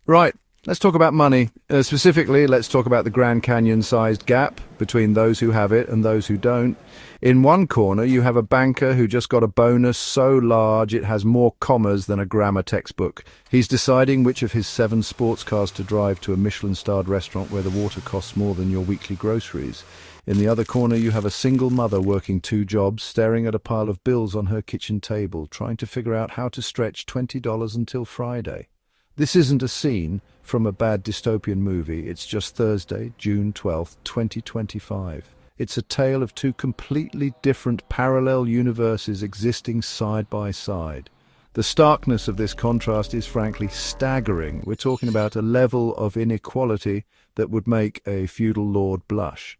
Right, let's talk about money. Specifically, let's talk about the Grand Canyon-sized gap between those who have it and those who don't. In one corner, you have a banker who just got a bonus so large it has more commas than a grammar textbook. He's deciding which of his 7 sports cars to drive to a Michelin-starred restaurant where the water costs more than your weekly groceries. In the other corner, you have a single mother working 2 jobs, staring at a pile of bills on her kitchen table, trying to figure out how to stretch $20 until Friday. This isn't a scene from a bad dystopian movie. It's just Thursday, June 12th, 2025. It's a tale of 2 completely different parallel universes existing side by side. The starkness of this contrast is frankly staggering. We're talking about a level of inequality that would make a feudal lord blush.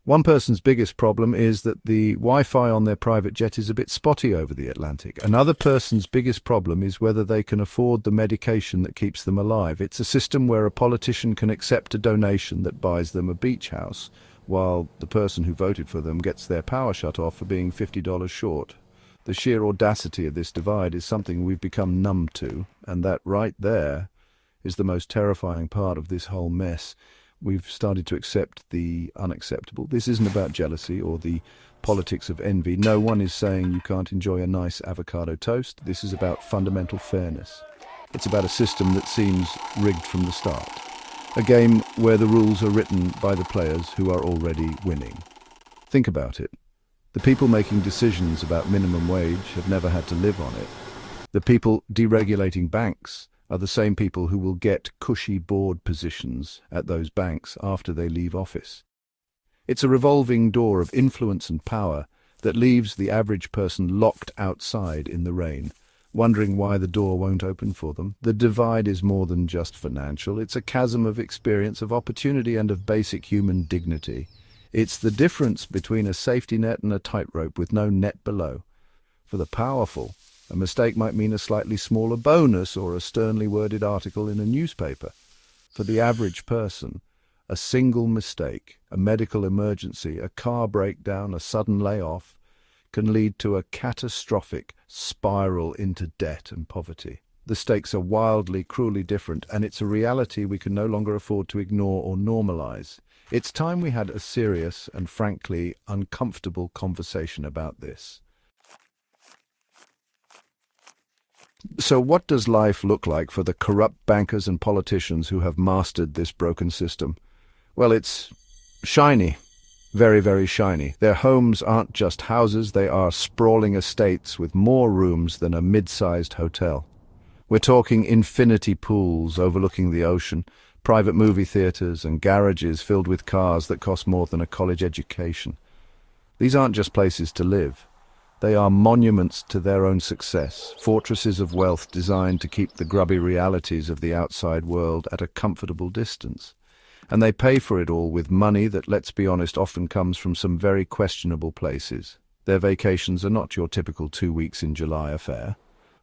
One person's biggest problem is that the Wi-Fi on their private jet is a bit spotty over the Atlantic. Another person's biggest problem is whether they can afford the medication that keeps them alive. It's a system where a politician can accept a donation that buys them a beach house, while the person who voted for them gets their power shut off for being $50 short. The sheer audacity of this divide is something we've become numb to, and that right there is the most terrifying part of this whole mess. We've started to accept the unacceptable. This isn't about jealousy or the politics of envy. No one is saying you can't enjoy a nice avocado toast. This is about fundamental fairness. It's about a system that seems rigged from the start. A game where the rules are written by the players who are already winning. Think about it. The people making decisions about minimum wage have never had to live on it. The people deregulating banks are the same people who will get cushy board positions at those banks after they leave office. It's a revolving door of influence and power that leaves the average person locked outside in the rain, wondering why the door won't open for them. The divide is more than just financial. It's a chasm of experience, of opportunity, and of basic human dignity. It's the difference between a safety net and a tightrope with no net below. For the powerful, a mistake might mean a slightly smaller bonus or a sternly worded article in a newspaper. For the average person, a single mistake, a medical emergency, a car breakdown, a sudden layoff, can lead to a catastrophic spiral into debt and poverty. The stakes are wildly, cruelly different, and it's a reality we can no longer afford to ignore or normalize. It's time we had a serious and frankly uncomfortable conversation about this. So what does life look like for the corrupt bankers and politicians who have mastered this broken system? Well, it's shiny. Very, very shiny. Their homes aren't just houses, they are sprawling estates with more rooms than a mid-sized hotel. We're talking infinity pools overlooking the ocean, private movie theaters, and garages filled with cars that cost more than a college education. These aren't just places to live. They are monuments to their own success, fortresses of wealth designed to keep the grubby realities of the outside world at a comfortable distance. And they pay for it all with money that, let's be honest, often comes from some very questionable places. Their vacations are not your typical 2 weeks in July affair.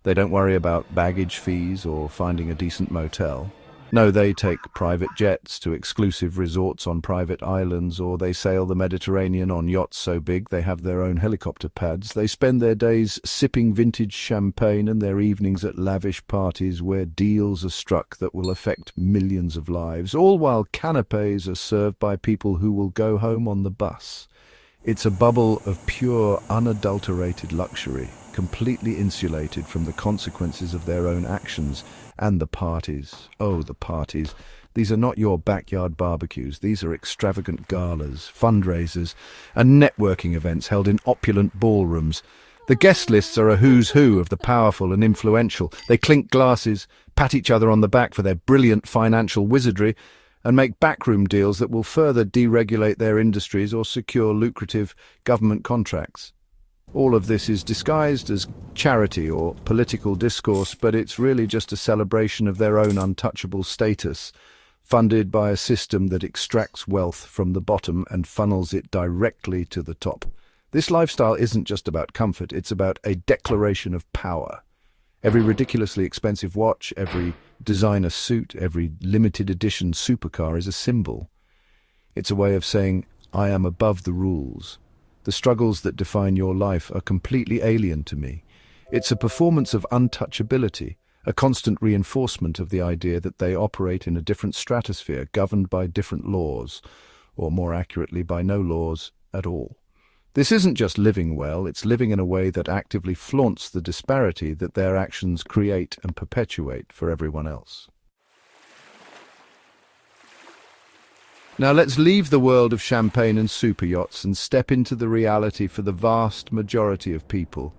They don't worry about baggage fees or finding a decent motel. No, they take private jets to exclusive resorts on private islands, or they sail the Mediterranean on yachts so big they have their own helicopter pads. They spend their days sipping vintage champagne and their evenings at lavish parties where deals are struck that will affect millions of lives, all while canapés are served by people who will go home on the bus. It's a bubble of pure, unadulterated luxury, completely insulated from the consequences of their own actions. And the parties. Oh, the parties. These are not your backyard barbecues. These are extravagant galas, fundraisers, and networking events held in opulent ballrooms. The guest lists are a who's who of the powerful and influential. They clink glasses, pat each other on the back for their brilliant financial wizardry, and make backroom deals that will further deregulate their industries or secure lucrative government contracts. All of this is disguised as charity or political discourse, but it's really just a celebration of their own untouchable status, funded by a system that extracts wealth from the bottom and funnels it directly to the top. This lifestyle isn't just about comfort, it's about a declaration of power. Every ridiculously expensive watch, every designer suit, every limited edition supercar is a symbol. It's a way of saying, I am above the rules. The struggles that define your life are completely alien to me. It's a performance of untouchability, a constant reinforcement of the idea that they operate in a different stratosphere governed by different laws, or more accurately, by no laws at all. This isn't just living well, it's living in a way that actively flaunts the disparity that their actions create and perpetuate for everyone else. Now let's leave the world of champagne and super yachts and step into the reality for the vast majority of people.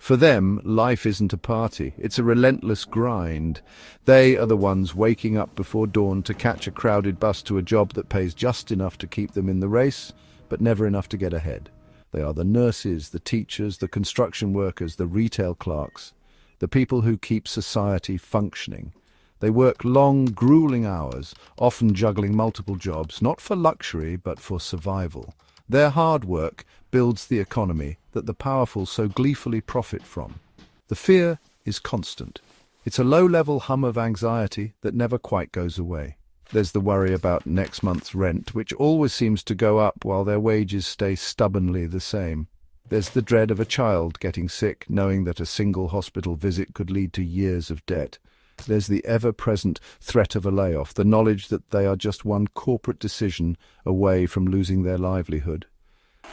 For them, life isn't a party, it's a relentless grind. They are the ones waking up before dawn to catch a crowded bus to a job that pays just enough to keep them in the race, but never enough to get ahead. They are the nurses, the teachers, the construction workers, the retail clerks, the people who keep society functioning. They work long, grueling hours, often juggling multiple jobs, not for luxury, but for survival. Their hard work builds the economy that the powerful so gleefully profit from. The fear is constant. It's a low-level hum of anxiety that never quite goes away. There's the worry about next month's rent, which always seems to go up while their wages stay stubbornly the same. There's the dread of a child getting sick, knowing that a single hospital visit could lead to years of debt. There's the ever-present threat of a layoff, the knowledge that they are just one corporate decision away from losing their livelihood.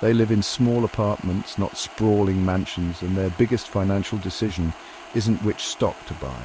They live in small apartments, not sprawling mansions, and their biggest financial decision isn't which stock to buy,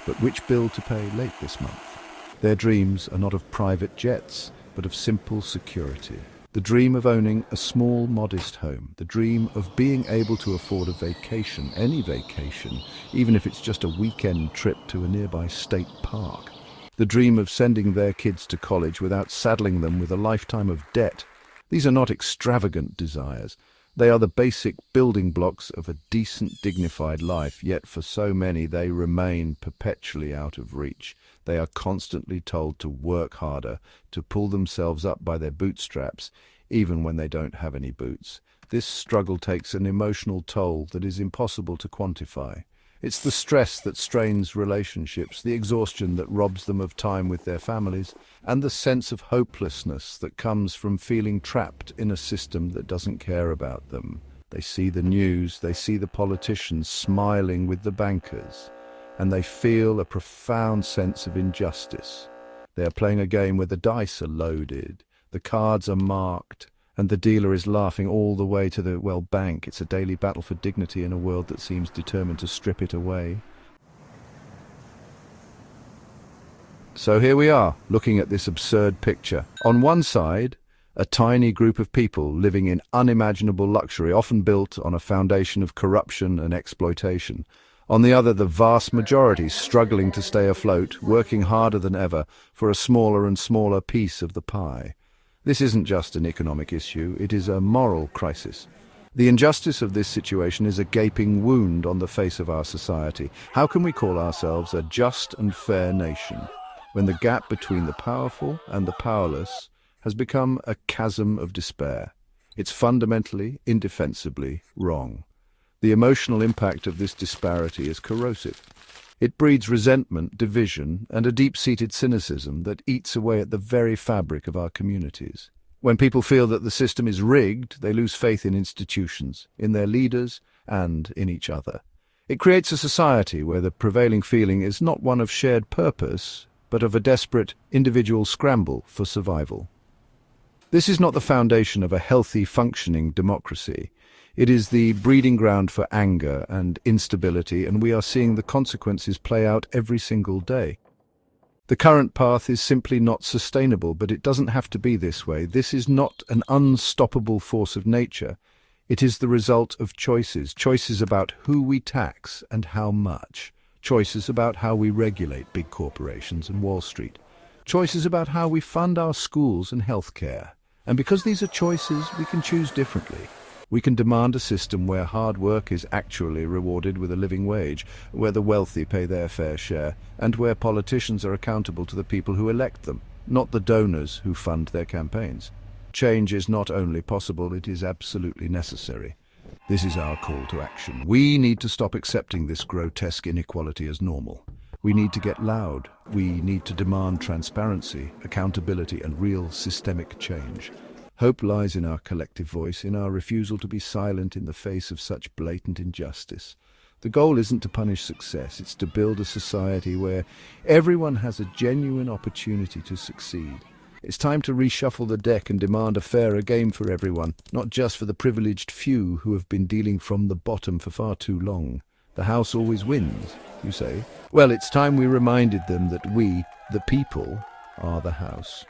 but which bill to pay late this month. Their dreams are not of private jets, but of simple security. The dream of owning a small, modest home. The dream of being able to afford a vacation, any vacation, even if it's just a weekend trip to a nearby state park. The dream of sending their kids to college without saddling them with a lifetime of debt. These are not extravagant desires. They are the basic building blocks of a decent, dignified life, yet for so many they remain perpetually out of reach. They are constantly told to work harder, to pull themselves up by their bootstraps, even when they don't have any boots. This struggle takes an emotional toll that is impossible to quantify. It's the stress that strains relationships, the exhaustion that robs them of time with their families, and the sense of hopelessness that comes from feeling trapped in a system that doesn't care about them. They see the news, they see the politicians smiling with the bankers, and they feel a profound sense of injustice. They are playing a game where the dice are loaded, the cards are marked, and the dealer is laughing all the way to the, bank. It's a daily battle for dignity in a world that seems determined to strip it away. So here we are, looking at this absurd picture. On one side, a tiny group of people living in unimaginable luxury, often built on a foundation of corruption and exploitation. On the other, the vast majority struggling to stay afloat, working harder than ever for a smaller and smaller piece of the pie. This isn't just an economic issue, it is a moral crisis. The injustice of this situation is a gaping wound on the face of our society. How can we call ourselves a just and fair nation when the gap between the powerful and the powerless has become a chasm of despair? It's fundamentally, indefensibly wrong. The emotional impact of this disparity is corrosive. It breeds resentment, division, and a deep-seated cynicism that eats away at the very fabric of our communities. When people feel that the system is rigged, they lose faith in institutions, in their leaders, and in each other. It creates a society where the prevailing feeling is not one of shared purpose, but of a desperate individual scramble for survival. This is not the foundation of a healthy, functioning democracy. It is the breeding ground for anger and instability, and we are seeing the consequences play out every single day. The current path is simply not sustainable, but it doesn't have to be this way. This is not an unstoppable force of nature. It is the result of choices about who we tax and how much, choices about how we regulate big corporations and Wall Street, choices about how we fund our schools and healthcare. And because these are choices, we can choose differently. We can demand a system where hard work is actually rewarded with a living wage, where the wealthy pay their fair share, and where politicians are accountable to the people who elect them, not the donors who fund their campaigns. Change is not only possible, it is absolutely necessary. This is our call to action. We need to stop accepting this grotesque inequality as normal. We need to get loud. We need to demand transparency, accountability, and real systemic change. Hope lies in our collective voice, in our refusal to be silent in the face of such blatant injustice. The goal isn't to punish success, it's to build a society where everyone has a genuine opportunity to succeed. It's time to reshuffle the deck and demand a fairer game for everyone, not just for the privileged few who have been dealing from the bottom for far too long. The house always wins, you say? Well, it's time we reminded them that we, the people, are the house.